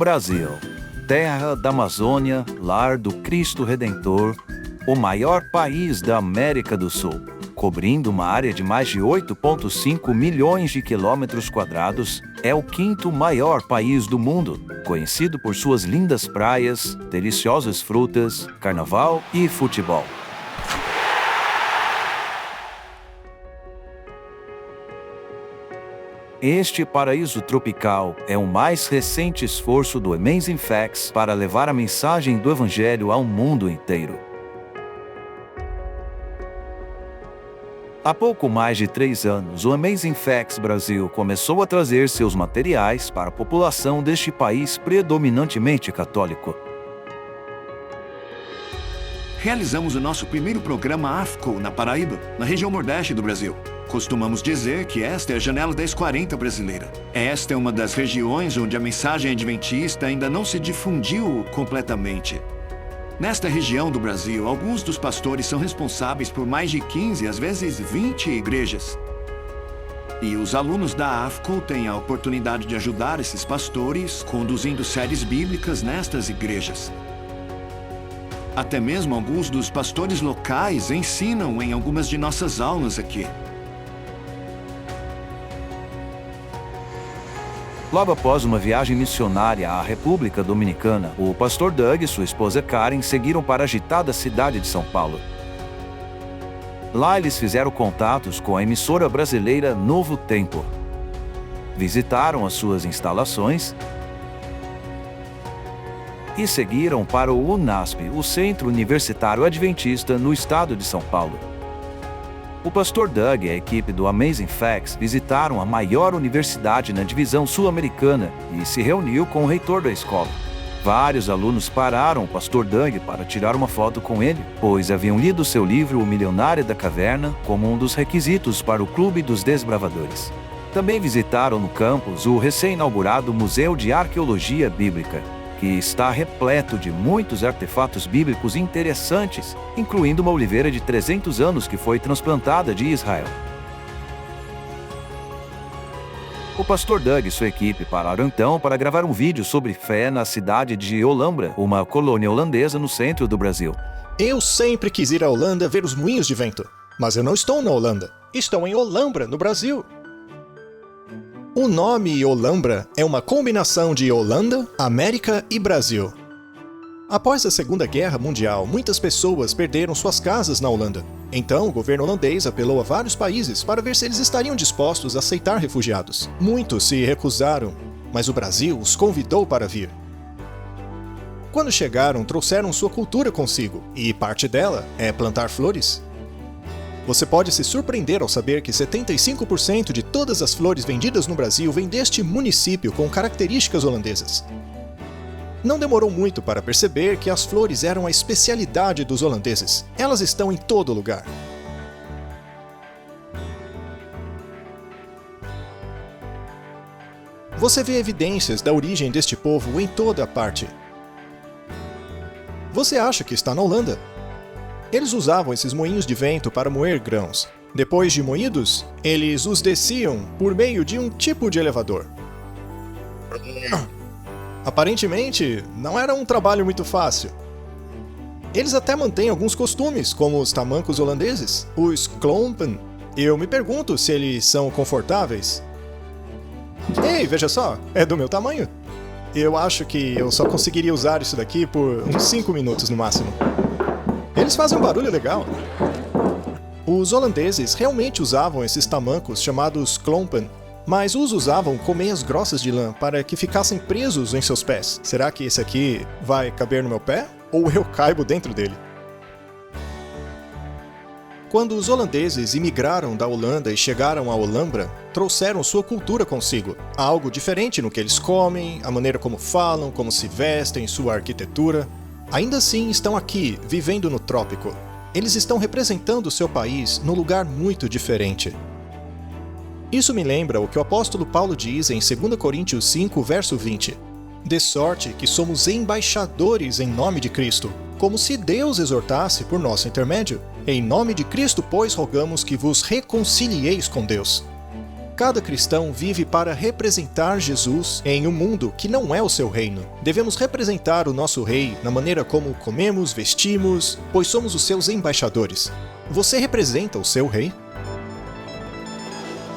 Brasil, terra da Amazônia, lar do Cristo Redentor, o maior país da América do Sul, cobrindo uma área de mais de 8,5 milhões de quilômetros quadrados, é o quinto maior país do mundo, conhecido por suas lindas praias, deliciosas frutas, carnaval e futebol. Este paraíso tropical é o mais recente esforço do Amazing Facts para levar a mensagem do Evangelho ao mundo inteiro. Há pouco mais de 3 anos, o Amazing Facts Brasil começou a trazer seus materiais para a população deste país predominantemente católico. Realizamos o nosso primeiro programa AFCO na Paraíba, na região nordeste do Brasil. Costumamos dizer que esta é a janela 1040 brasileira. Esta é uma das regiões onde a mensagem adventista ainda não se difundiu completamente. Nesta região do Brasil, alguns dos pastores são responsáveis por mais de 15, às vezes 20 igrejas. E os alunos da AFCO têm a oportunidade de ajudar esses pastores conduzindo séries bíblicas nestas igrejas. Até mesmo alguns dos pastores locais ensinam em algumas de nossas aulas aqui. Logo após uma viagem missionária à República Dominicana, o pastor Doug e sua esposa Karen seguiram para a agitada cidade de São Paulo. Lá eles fizeram contatos com a emissora brasileira Novo Tempo. Visitaram as suas instalações e seguiram para o UNASP, o Centro Universitário Adventista no estado de São Paulo. O pastor Doug e a equipe do Amazing Facts visitaram a maior universidade na divisão sul-americana e se reuniu com o reitor da escola. Vários alunos pararam o pastor Doug para tirar uma foto com ele, pois haviam lido seu livro O Milionário da Caverna como um dos requisitos para o Clube dos Desbravadores. Também visitaram no campus o recém-inaugurado Museu de Arqueologia Bíblica, que está repleto de muitos artefatos bíblicos interessantes, incluindo uma oliveira de 300 anos que foi transplantada de Israel. O pastor Doug e sua equipe pararam então para gravar um vídeo sobre fé na cidade de Olambra, uma colônia holandesa no centro do Brasil. Eu sempre quis ir à Holanda ver os moinhos de vento, mas eu não estou na Holanda. Estou em Olambra, no Brasil. O nome Olambra é uma combinação de Holanda, América e Brasil. Após a Segunda Guerra Mundial, muitas pessoas perderam suas casas na Holanda. Então, o governo holandês apelou a vários países para ver se eles estariam dispostos a aceitar refugiados. Muitos se recusaram, mas o Brasil os convidou para vir. Quando chegaram, trouxeram sua cultura consigo, e parte dela é plantar flores. Você pode se surpreender ao saber que 75% de todas as flores vendidas no Brasil vêm deste município com características holandesas. Não demorou muito para perceber que as flores eram a especialidade dos holandeses. Elas estão em todo lugar. Você vê evidências da origem deste povo em toda a parte. Você acha que está na Holanda? Eles usavam esses moinhos de vento para moer grãos. Depois de moídos, eles os desciam por meio de um tipo de elevador. Aparentemente, não era um trabalho muito fácil. Eles até mantêm alguns costumes, como os tamancos holandeses, os klompen. Eu me pergunto se eles são confortáveis. Ei, veja só, é do meu tamanho. Eu acho que eu só conseguiria usar isso daqui por uns 5 minutos no máximo. Eles fazem um barulho legal. Os holandeses realmente usavam esses tamancos chamados klompen, mas os usavam com meias grossas de lã para que ficassem presos em seus pés. Será que esse aqui vai caber no meu pé? Ou eu caibo dentro dele? Quando os holandeses imigraram da Holanda e chegaram a Olambra, trouxeram sua cultura consigo. Algo diferente no que eles comem, a maneira como falam, como se vestem, sua arquitetura. Ainda assim estão aqui, vivendo no trópico. Eles estão representando seu país num lugar muito diferente. Isso me lembra o que o apóstolo Paulo diz em 2 Coríntios 5, verso 20. De sorte que somos embaixadores em nome de Cristo, como se Deus exortasse por nosso intermédio. Em nome de Cristo, pois, rogamos que vos reconcilieis com Deus. Cada cristão vive para representar Jesus em um mundo que não é o seu reino. Devemos representar o nosso rei na maneira como comemos, vestimos, pois somos os seus embaixadores. Você representa o seu rei?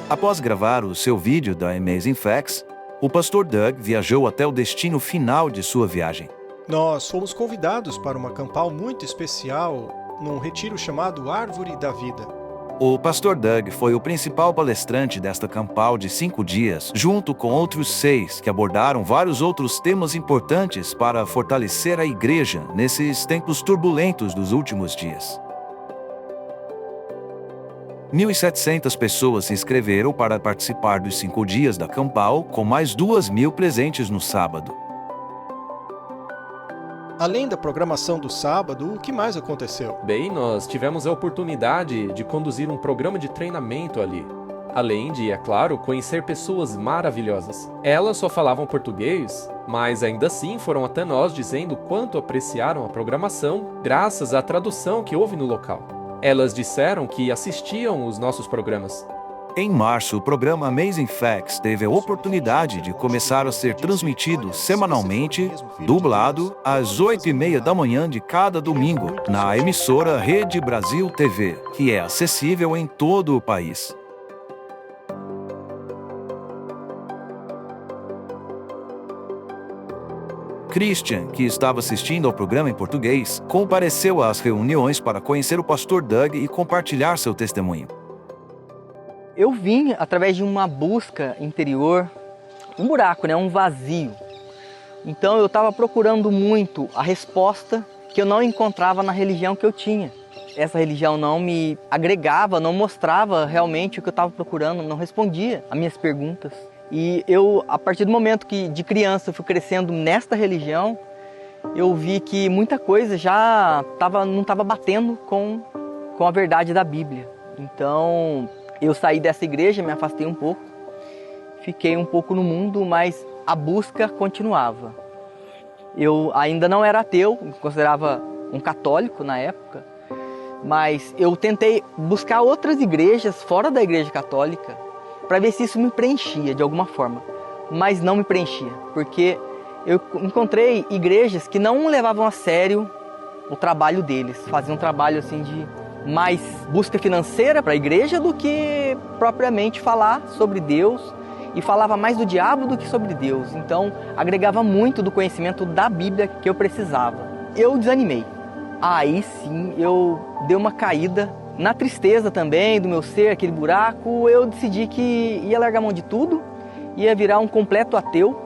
Após gravar o seu vídeo da Amazing Facts, o pastor Doug viajou até o destino final de sua viagem. Nós fomos convidados para uma campal muito especial num retiro chamado Árvore da Vida. O pastor Doug foi o principal palestrante desta campal de 5 dias, junto com outros 6 que abordaram vários outros temas importantes para fortalecer a igreja nesses tempos turbulentos dos últimos dias. 1.700 pessoas se inscreveram para participar dos 5 dias da campal, com mais 2.000 presentes no sábado. Além da programação do sábado, o que mais aconteceu? Bem, nós tivemos a oportunidade de conduzir um programa de treinamento ali. Além de, é claro, conhecer pessoas maravilhosas. Elas só falavam português, mas ainda assim foram até nós dizendo quanto apreciaram a programação graças à tradução que houve no local. Elas disseram que assistiam os nossos programas. Em março, o programa Amazing Facts teve a oportunidade de começar a ser transmitido semanalmente, dublado, às 8h30 da manhã de cada domingo, na emissora Rede Brasil TV, que é acessível em todo o país. Christian, que estava assistindo ao programa em português, compareceu às reuniões para conhecer o pastor Doug e compartilhar seu testemunho. Eu vim através de uma busca interior, um buraco, um vazio. Então eu estava procurando muito a resposta que eu não encontrava na religião que eu tinha. Essa religião não me agregava, não mostrava realmente o que eu estava procurando, não respondia às minhas perguntas. E eu, a partir do momento que de criança eu fui crescendo nesta religião, eu vi que muita coisa já não estava batendo com a verdade da Bíblia. Então eu saí dessa igreja, me afastei um pouco, fiquei um pouco no mundo, mas a busca continuava. Eu ainda não era ateu, me considerava um católico na época, mas eu tentei buscar outras igrejas fora da igreja católica para ver se isso me preenchia de alguma forma, mas não me preenchia, porque eu encontrei igrejas que não levavam a sério o trabalho deles, faziam um trabalho assim de mais busca financeira para a igreja do que propriamente falar sobre Deus, e falava mais do diabo do que sobre Deus. Então agregava muito do conhecimento da Bíblia que eu precisava. Eu desanimei. Aí sim eu dei uma caída na tristeza também do meu ser, aquele buraco. Eu decidi que ia largar mão de tudo, ia virar um completo ateu,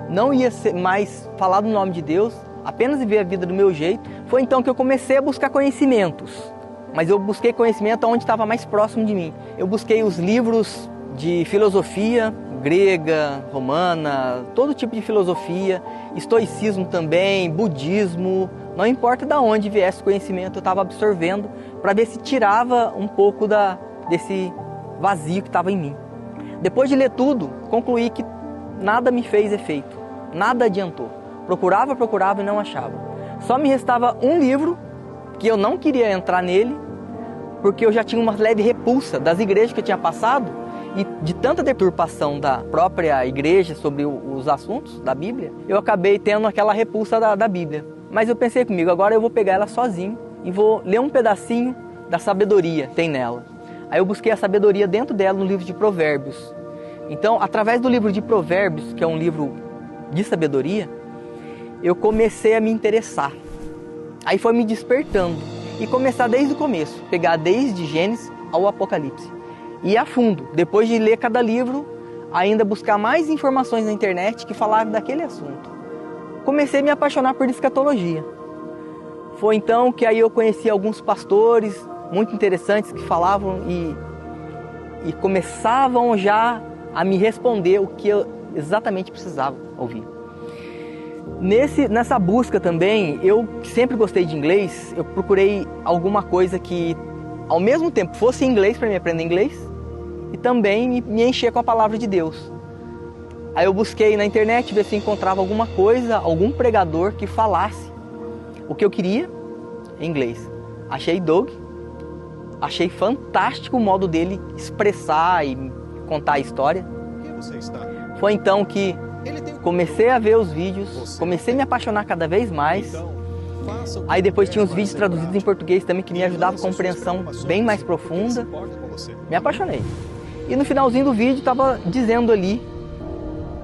não ia mais falar do nome de Deus, apenas viver a vida do meu jeito. Foi então que eu comecei a buscar conhecimentos. Mas eu busquei conhecimento onde estava mais próximo de mim. Eu busquei os livros de filosofia grega, romana, todo tipo de filosofia, estoicismo também, budismo. Não importa de onde viesse o conhecimento, eu estava absorvendo para ver se tirava um pouco desse vazio que estava em mim. Depois de ler tudo, concluí que nada me fez efeito, nada adiantou. Procurava e não achava. Só me restava um livro que eu não queria entrar nele, porque eu já tinha uma leve repulsa das igrejas que eu tinha passado e de tanta deturpação da própria igreja sobre os assuntos da Bíblia, eu acabei tendo aquela repulsa da Bíblia. Mas eu pensei comigo, agora eu vou pegar ela sozinho e vou ler um pedacinho da sabedoria que tem nela. Aí eu busquei a sabedoria dentro dela no livro de Provérbios. Então, através do livro de Provérbios, que é um livro de sabedoria, eu comecei a me interessar. Aí foi me despertando. E começar desde o começo, pegar desde Gênesis ao Apocalipse. E a fundo, depois de ler cada livro, ainda buscar mais informações na internet que falavam daquele assunto. Comecei a me apaixonar por escatologia. Foi então que aí eu conheci alguns pastores muito interessantes que falavam e começavam já a me responder o que eu exatamente precisava ouvir. Nessa busca também, eu sempre gostei de inglês, eu procurei alguma coisa que ao mesmo tempo fosse em inglês para me aprender inglês e também me encher com a palavra de Deus. Aí eu busquei na internet ver se encontrava alguma coisa, algum pregador que falasse o que eu queria em inglês. Achei Doug, achei fantástico o modo dele expressar e contar a história. Por que você está? Foi então que Ele tem um comecei a ver os vídeos, comecei a me apaixonar cada vez mais. Então, faça o que Aí depois tinha os puder vídeos para traduzidos em acertar. português também que me ajudavam a compreensão bem mais profunda. Me apaixonei. E no finalzinho do vídeo estava dizendo ali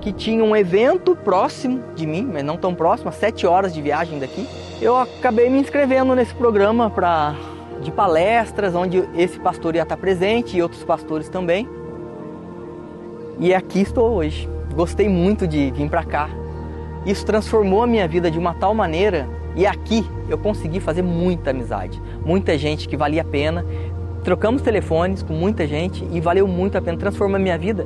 que tinha um evento próximo de mim, mas não tão próximo, a 7 horas de viagem daqui. Eu acabei me inscrevendo nesse programa de palestras, onde esse pastor ia estar presente e outros pastores também. E aqui estou hoje. Gostei muito de vir para cá. Isso transformou a minha vida de uma tal maneira, e aqui eu consegui fazer muita amizade. Muita gente que valia a pena. Trocamos telefones com muita gente e valeu muito a pena, transformou a minha vida.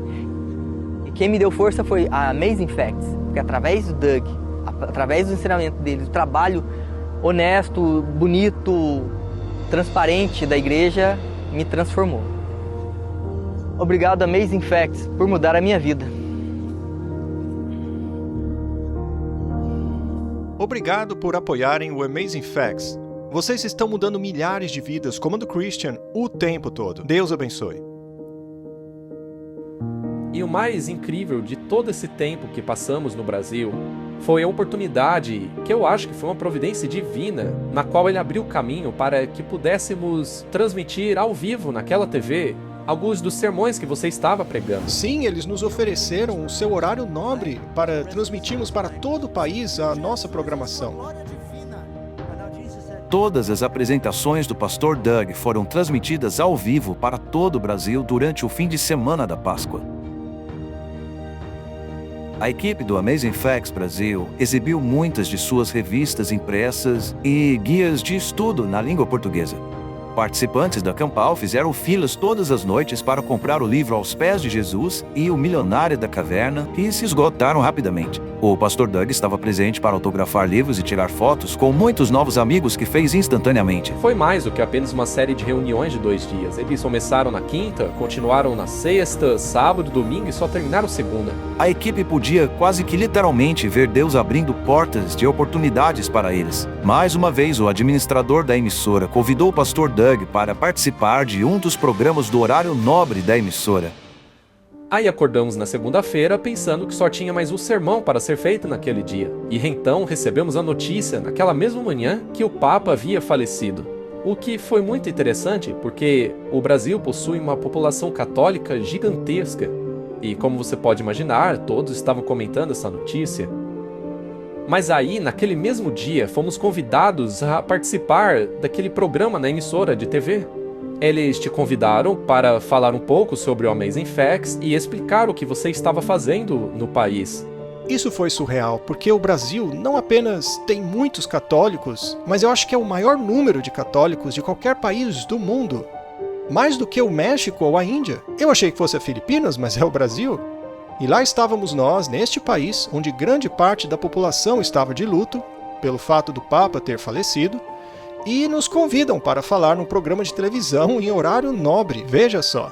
E quem me deu força foi a Amazing Facts, porque através do Doug, através do ensinamento dele, do trabalho honesto, bonito, transparente da igreja, me transformou. Obrigado, Amazing Facts, por mudar a minha vida. Obrigado por apoiarem o Amazing Facts. Vocês estão mudando milhares de vidas, como a do Christian, o tempo todo. Deus abençoe. E o mais incrível de todo esse tempo que passamos no Brasil foi a oportunidade, que eu acho que foi uma providência divina, na qual ele abriu o caminho para que pudéssemos transmitir ao vivo naquela TV alguns dos sermões que você estava pregando. Sim, eles nos ofereceram o seu horário nobre para transmitirmos para todo o país a nossa programação. Todas as apresentações do pastor Doug foram transmitidas ao vivo para todo o Brasil durante o fim de semana da Páscoa. A equipe do Amazing Facts Brasil exibiu muitas de suas revistas impressas e guias de estudo na língua portuguesa. Participantes da Campal fizeram filas todas as noites para comprar o livro Aos Pés de Jesus e O Milionário da Caverna, e se esgotaram rapidamente. O pastor Doug estava presente para autografar livros e tirar fotos com muitos novos amigos que fez instantaneamente. Foi mais do que apenas uma série de reuniões de 2 dias. Eles começaram na quinta, continuaram na sexta, sábado, domingo e só terminaram segunda. A equipe podia quase que literalmente ver Deus abrindo portas de oportunidades para eles. Mais uma vez, o administrador da emissora convidou o pastor Doug para participar de um dos programas do horário nobre da emissora. Aí acordamos na segunda-feira pensando que só tinha mais um sermão para ser feito naquele dia. E então recebemos a notícia, naquela mesma manhã, que o Papa havia falecido. O que foi muito interessante, porque o Brasil possui uma população católica gigantesca. E como você pode imaginar, todos estavam comentando essa notícia. Mas aí, naquele mesmo dia, fomos convidados a participar daquele programa na emissora de TV. Eles te convidaram para falar um pouco sobre o Amazing Facts e explicar o que você estava fazendo no país. Isso foi surreal, porque o Brasil não apenas tem muitos católicos, mas eu acho que é o maior número de católicos de qualquer país do mundo. Mais do que o México ou a Índia. Eu achei que fosse a Filipinas, mas é o Brasil. E lá estávamos nós, neste país, onde grande parte da população estava de luto, pelo fato do Papa ter falecido, e nos convidam para falar num programa de televisão em horário nobre, veja só.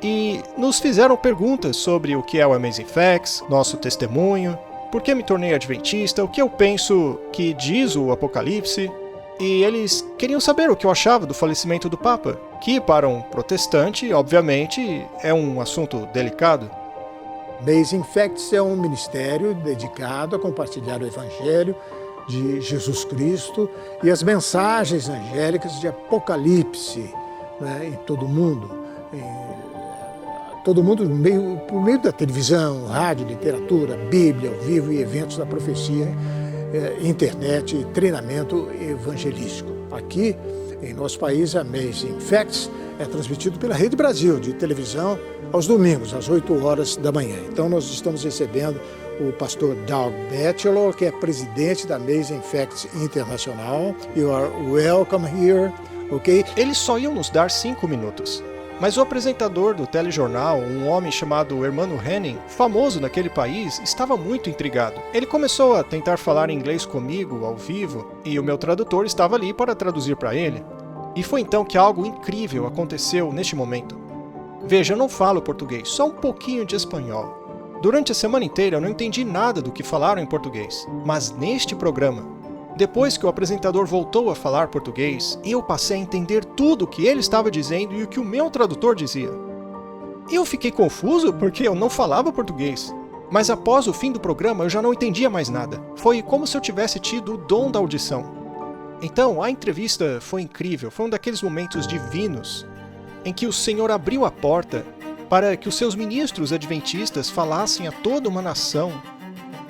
E nos fizeram perguntas sobre o que é o Amazing Facts, nosso testemunho, por que me tornei adventista, o que eu penso que diz o Apocalipse, e eles queriam saber o que eu achava do falecimento do Papa, que para um protestante, obviamente, é um assunto delicado. Amazing Facts é um ministério dedicado a compartilhar o Evangelho de Jesus Cristo e as mensagens angélicas de Apocalipse, né, em todo o mundo. Todo mundo por meio da televisão, rádio, literatura, Bíblia, ao vivo e eventos da profecia, internet e treinamento evangelístico. Aqui, em nosso país, Amazing Facts é transmitido pela Rede Brasil, de televisão, aos domingos, às 8 horas da manhã. Então, nós estamos recebendo o pastor Doug Batchelor, que é presidente da Amazing Facts Internacional. You are welcome here, ok? Eles só iam nos dar 5 minutos. Mas o apresentador do telejornal, um homem chamado Hermano Henning, famoso naquele país, estava muito intrigado. Ele começou a tentar falar inglês comigo, ao vivo, e o meu tradutor estava ali para traduzir para ele. E foi então que algo incrível aconteceu neste momento. Veja, eu não falo português, só um pouquinho de espanhol. Durante a semana inteira eu não entendi nada do que falaram em português, mas neste programa, depois que o apresentador voltou a falar português, eu passei a entender tudo o que ele estava dizendo e o que o meu tradutor dizia. Eu fiquei confuso porque eu não falava português. Mas após o fim do programa eu já não entendia mais nada. Foi como se eu tivesse tido o dom da audição. Então, a entrevista foi incrível, foi um daqueles momentos divinos em que o Senhor abriu a porta para que os seus ministros adventistas falassem a toda uma nação,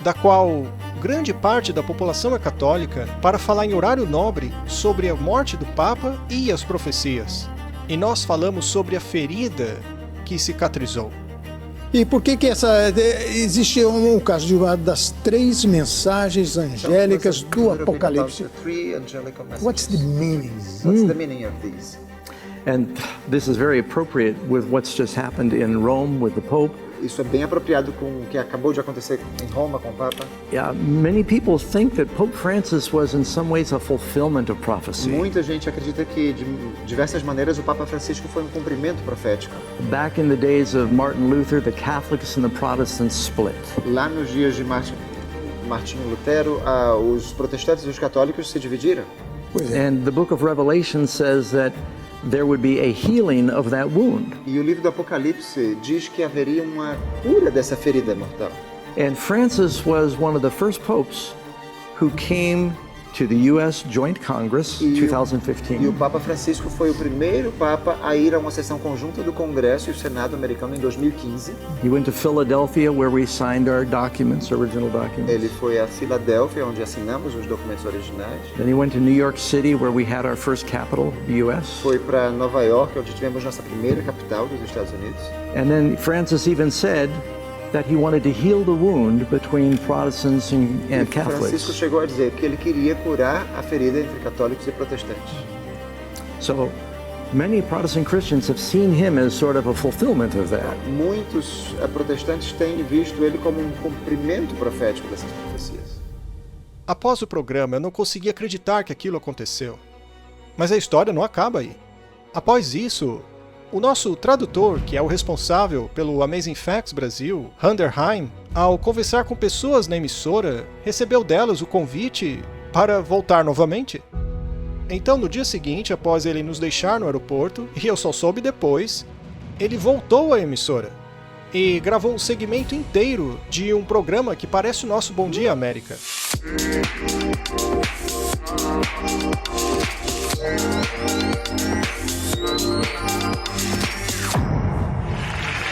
da qual grande parte da população é católica, para falar em horário nobre sobre a morte do Papa e as profecias. E nós falamos sobre a ferida que cicatrizou. E por que existe um caso de uma das 3 mensagens angélicas do Apocalipse? What's the meaning? What's the meaning of these? And this is very appropriate with what's just happened in Rome with the Pope. Isso é bem apropriado com o que acabou de acontecer em Roma com o Papa. Yeah, many people think that Pope Francis was in some ways a fulfillment of prophecy. Muita gente acredita que de diversas maneiras o Papa Francisco foi um cumprimento profético. Back in the days of Martin Luther, the Catholics and the Protestants split. Lá nos dias de Martinho Lutero, os protestantes e os católicos se dividiram. And the book of Revelation says that there would be a healing of that wound. E o livro do Apocalipse diz que haveria uma cura dessa ferida mortal. And Francis was one of the first popes who came to the US Joint Congress 2015. E o Papa Francisco foi o primeiro papa a ir a uma sessão conjunta do Congresso e o Senado americano em 2015. He went to Philadelphia where we signed our documents, original documents. Ele foi a Filadélfia onde assinamos os documentos originais. Then he went to New York City where we had our first capital, the US. Foi para Nova York onde tivemos nossa primeira capital dos Estados Unidos. And then Francis even said that he wanted to heal the wound between Protestants and Catholics. Francisco chegou a dizer que ele queria curar a ferida entre católicos e protestantes. So many Protestant Christians have seen him as sort of a fulfillment of that. Muitos protestantes têm visto ele como um cumprimento profético dessas profecias. Após o programa, eu não conseguia acreditar que aquilo aconteceu. Mas a história não acaba aí. Após isso, o nosso tradutor, que é o responsável pelo Amazing Facts Brasil, Hunter Heim, ao conversar com pessoas na emissora, recebeu delas o convite para voltar novamente. Então, no dia seguinte, após ele nos deixar no aeroporto, e eu só soube depois, ele voltou à emissora e gravou um segmento inteiro de um programa que parece o nosso Bom Dia América.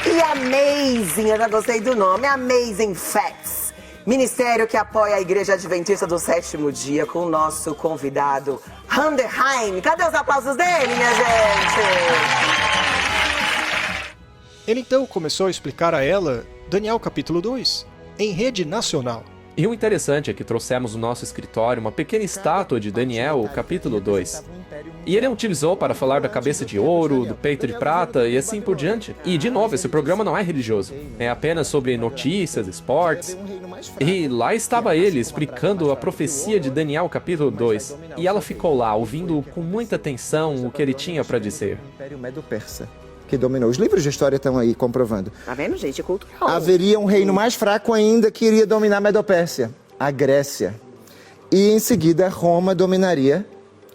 E Amazing, eu já gostei do nome, Amazing Facts. Ministério que apoia a Igreja Adventista do Sétimo Dia com o nosso convidado, Hunter Heim. Cadê os aplausos dele, minha gente? Ele então começou a explicar a ela Daniel capítulo 2, em rede nacional. E o interessante é que trouxemos no nosso escritório uma pequena estátua de Daniel, capítulo 2. E ele a utilizou para falar da cabeça de ouro, do peito de prata e assim por diante. E, de novo, esse programa não é religioso. É apenas sobre notícias, esportes. E lá estava ele explicando a profecia de Daniel, capítulo 2. E ela ficou lá, ouvindo com muita atenção o que ele tinha para dizer. Império Medo-Persa, que dominou. Os livros de história estão aí comprovando. Tá vendo, gente? É cultural. Haveria um reino mais fraco ainda que iria dominar a Medo-Pérsia, a Grécia. E em seguida Roma dominaria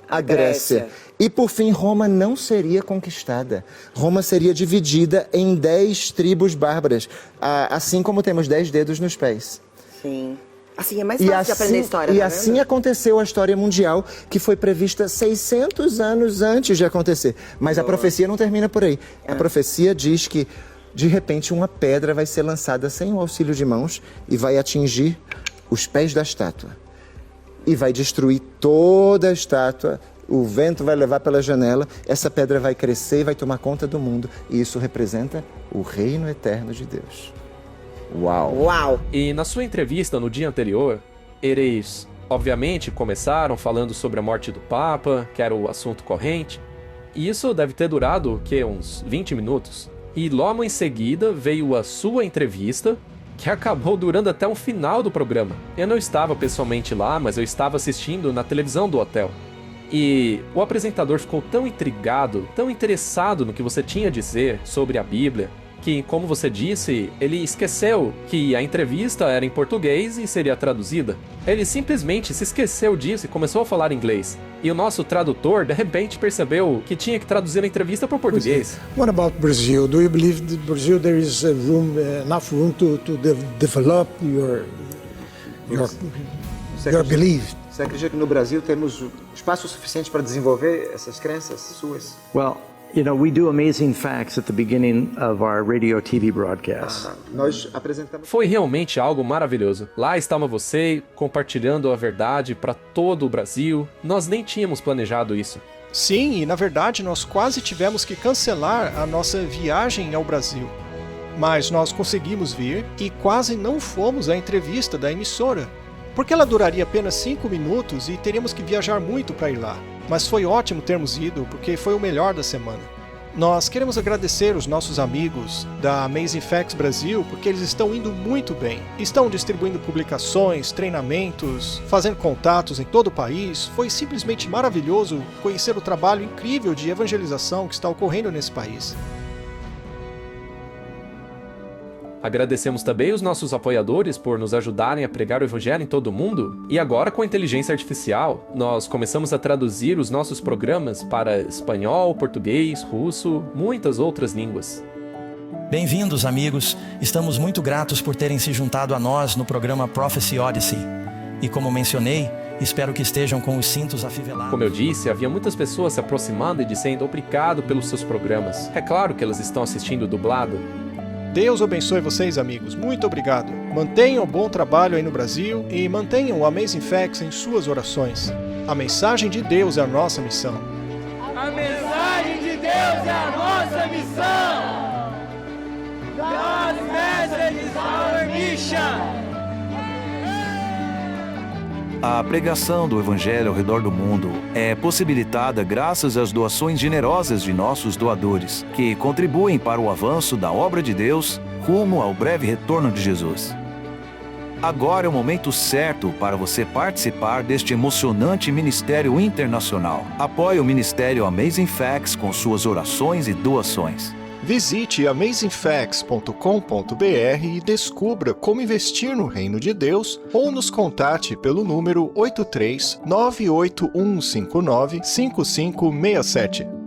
a Grécia. E por fim Roma não seria conquistada. Roma seria dividida em 10 tribos bárbaras, assim como temos 10 dedos nos pés. Sim. Assim é mais fácil de aprender a história. E assim aconteceu a história mundial, que foi prevista 600 anos antes de acontecer. Mas a profecia não termina por aí. A profecia diz que, de repente, uma pedra vai ser lançada sem o auxílio de mãos e vai atingir os pés da estátua. E vai destruir toda a estátua. O vento vai levar pela janela, essa pedra vai crescer e vai tomar conta do mundo. E isso representa o reino eterno de Deus. Uau! Uau! E na sua entrevista no dia anterior, eles, obviamente, começaram falando sobre a morte do Papa, que era o assunto corrente. E isso deve ter durado, uns 20 minutos. E logo em seguida veio a sua entrevista, que acabou durando até o final do programa. Eu não estava pessoalmente lá, mas eu estava assistindo na televisão do hotel. E o apresentador ficou tão intrigado, tão interessado no que você tinha a dizer sobre a Bíblia, que, como você disse, ele esqueceu que a entrevista era em português e seria traduzida. Ele simplesmente se esqueceu disso e começou a falar inglês. E o nosso tradutor, de repente, percebeu que tinha que traduzir a entrevista para o português. What about Brazil? Do you believe that Brazil there is enough room to develop your belief? Você acredita que no Brasil temos espaço suficiente para desenvolver essas crenças suas? Well, you know, we do amazing facts at the beginning of our radio TV broadcast. Nós apresentamos. Foi realmente algo maravilhoso. Lá estava você compartilhando a verdade para todo o Brasil. Nós nem tínhamos planejado isso. Sim, e na verdade nós quase tivemos que cancelar a nossa viagem ao Brasil. Mas nós conseguimos vir e quase não fomos à entrevista da emissora, porque ela duraria apenas 5 minutos e teríamos que viajar muito para ir lá. Mas foi ótimo termos ido, porque foi o melhor da semana. Nós queremos agradecer os nossos amigos da Amazing Facts Brasil, porque eles estão indo muito bem. Estão distribuindo publicações, treinamentos, fazendo contatos em todo o país. Foi simplesmente maravilhoso conhecer o trabalho incrível de evangelização que está ocorrendo nesse país. Agradecemos também os nossos apoiadores por nos ajudarem a pregar o evangelho em todo o mundo. E agora, com a inteligência artificial, nós começamos a traduzir os nossos programas para espanhol, português, russo, muitas outras línguas. Bem-vindos, amigos. Estamos muito gratos por terem se juntado a nós no programa Prophecy Odyssey. E como mencionei, espero que estejam com os cintos afivelados. Como eu disse, havia muitas pessoas se aproximando e dizendo obrigado pelos seus programas. É claro que elas estão assistindo dublado. Deus abençoe vocês, amigos. Muito obrigado. Mantenham o bom trabalho aí no Brasil e mantenham o Amazing Facts em suas orações. A mensagem de Deus é a nossa missão. A mensagem de Deus é a nossa missão. God's message is our mission. A pregação do Evangelho ao redor do mundo é possibilitada graças às doações generosas de nossos doadores, que contribuem para o avanço da obra de Deus rumo ao breve retorno de Jesus. Agora é o momento certo para você participar deste emocionante ministério internacional. Apoie o Ministério Amazing Facts com suas orações e doações. Visite amazingfacts.com.br e descubra como investir no reino de Deus ou nos contate pelo número 83-98159-5567.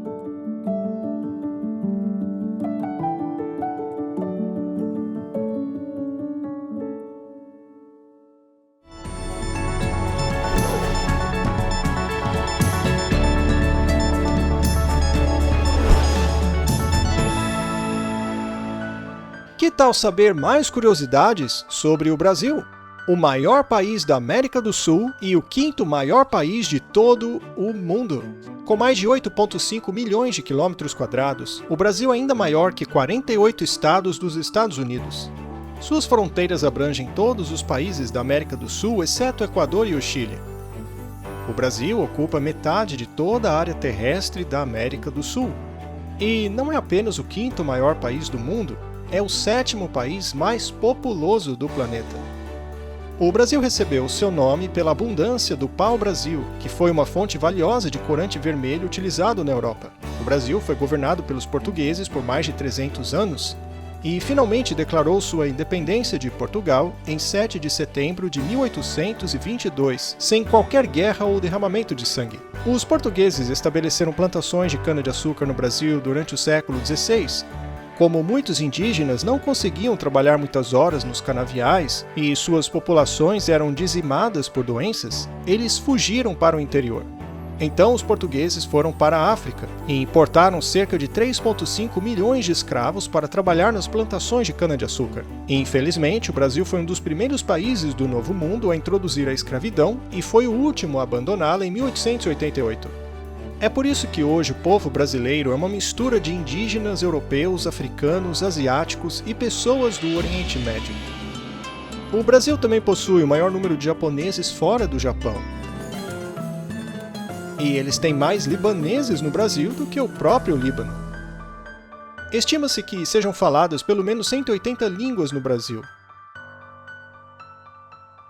Que tal saber mais curiosidades sobre o Brasil? O maior país da América do Sul e o quinto maior país de todo o mundo. Com mais de 8,5 milhões de quilômetros quadrados, o Brasil é ainda maior que 48 estados dos Estados Unidos. Suas fronteiras abrangem todos os países da América do Sul, exceto o Equador e o Chile. O Brasil ocupa metade de toda a área terrestre da América do Sul. E não é apenas o quinto maior país do mundo, é o 7º país mais populoso do planeta. O Brasil recebeu seu nome pela abundância do pau-brasil, que foi uma fonte valiosa de corante vermelho utilizado na Europa. O Brasil foi governado pelos portugueses por mais de 300 anos e finalmente declarou sua independência de Portugal em 7 de setembro de 1822, sem qualquer guerra ou derramamento de sangue. Os portugueses estabeleceram plantações de cana-de-açúcar no Brasil durante o século XVI. Como muitos indígenas não conseguiam trabalhar muitas horas nos canaviais e suas populações eram dizimadas por doenças, eles fugiram para o interior. Então os portugueses foram para a África e importaram cerca de 3,5 milhões de escravos para trabalhar nas plantações de cana-de-açúcar. Infelizmente, o Brasil foi um dos primeiros países do Novo Mundo a introduzir a escravidão e foi o último a abandoná-la em 1888. É por isso que hoje o povo brasileiro é uma mistura de indígenas, europeus, africanos, asiáticos e pessoas do Oriente Médio. O Brasil também possui o maior número de japoneses fora do Japão. E eles têm mais libaneses no Brasil do que o próprio Líbano. Estima-se que sejam faladas pelo menos 180 línguas no Brasil.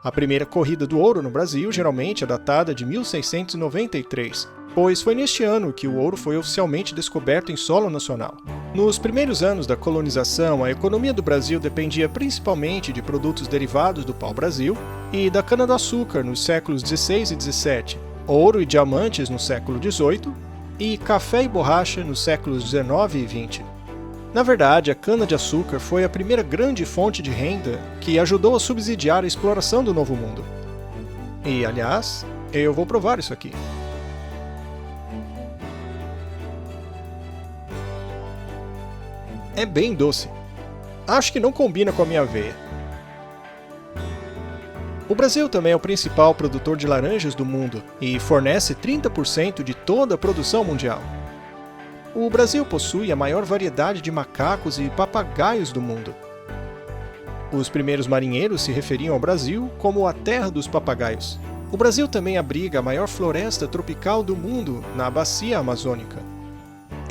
A primeira corrida do ouro no Brasil geralmente é datada de 1693, pois foi neste ano que o ouro foi oficialmente descoberto em solo nacional. Nos primeiros anos da colonização, a economia do Brasil dependia principalmente de produtos derivados do pau-brasil e da cana-do-açúcar nos séculos XVI e XVII, ouro e diamantes no século XVIII e café e borracha nos séculos XIX e XX. Na verdade, a cana-de-açúcar foi a primeira grande fonte de renda que ajudou a subsidiar a exploração do Novo Mundo. E, aliás, eu vou provar isso aqui. É bem doce. Acho que não combina com a minha aveia. O Brasil também é o principal produtor de laranjas do mundo e fornece 30% de toda a produção mundial. O Brasil possui a maior variedade de macacos e papagaios do mundo. Os primeiros marinheiros se referiam ao Brasil como a terra dos papagaios. O Brasil também abriga a maior floresta tropical do mundo na bacia amazônica.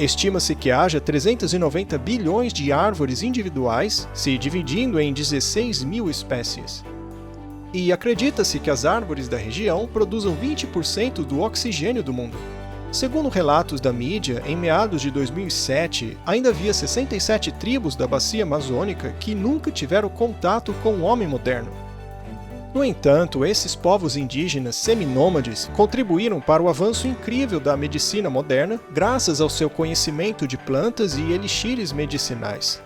Estima-se que haja 390 bilhões de árvores individuais, se dividindo em 16 mil espécies. E acredita-se que as árvores da região produzam 20% do oxigênio do mundo. Segundo relatos da mídia, em meados de 2007, ainda havia 67 tribos da bacia amazônica que nunca tiveram contato com o homem moderno. No entanto, esses povos indígenas seminômades contribuíram para o avanço incrível da medicina moderna graças ao seu conhecimento de plantas e elixires medicinais.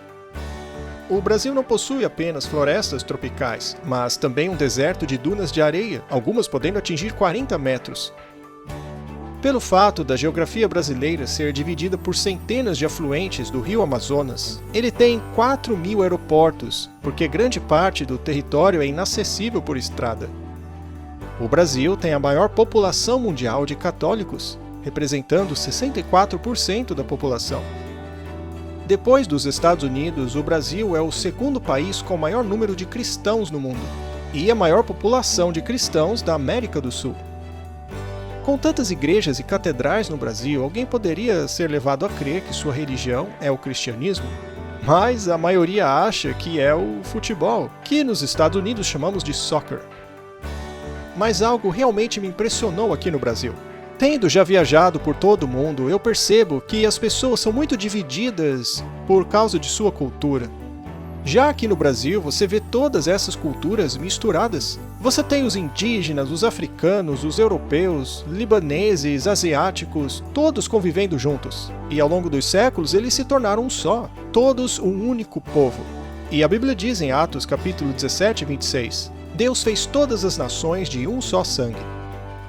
O Brasil não possui apenas florestas tropicais, mas também um deserto de dunas de areia, algumas podendo atingir 40 metros. Pelo fato da geografia brasileira ser dividida por centenas de afluentes do rio Amazonas, ele tem 4.000 aeroportos, porque grande parte do território é inacessível por estrada. O Brasil tem a maior população mundial de católicos, representando 64% da população. Depois dos Estados Unidos, o Brasil é o segundo país com o maior número de cristãos no mundo, e a maior população de cristãos da América do Sul. Com tantas igrejas e catedrais no Brasil, alguém poderia ser levado a crer que sua religião é o cristianismo, mas a maioria acha que é o futebol, que nos Estados Unidos chamamos de soccer. Mas algo realmente me impressionou aqui no Brasil. Tendo já viajado por todo o mundo, eu percebo que as pessoas são muito divididas por causa de sua cultura. Já aqui no Brasil, você vê todas essas culturas misturadas. Você tem os indígenas, os africanos, os europeus, libaneses, asiáticos, todos convivendo juntos. E ao longo dos séculos, eles se tornaram um só, todos um único povo. E a Bíblia diz em Atos capítulo 17 e 26, Deus fez todas as nações de um só sangue.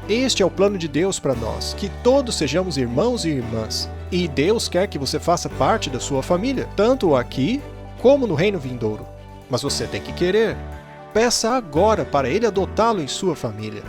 Este é o plano de Deus para nós, que todos sejamos irmãos e irmãs. E Deus quer que você faça parte da sua família, tanto aqui como no reino vindouro. Mas você tem que querer. Peça agora para Ele adotá-lo em sua família.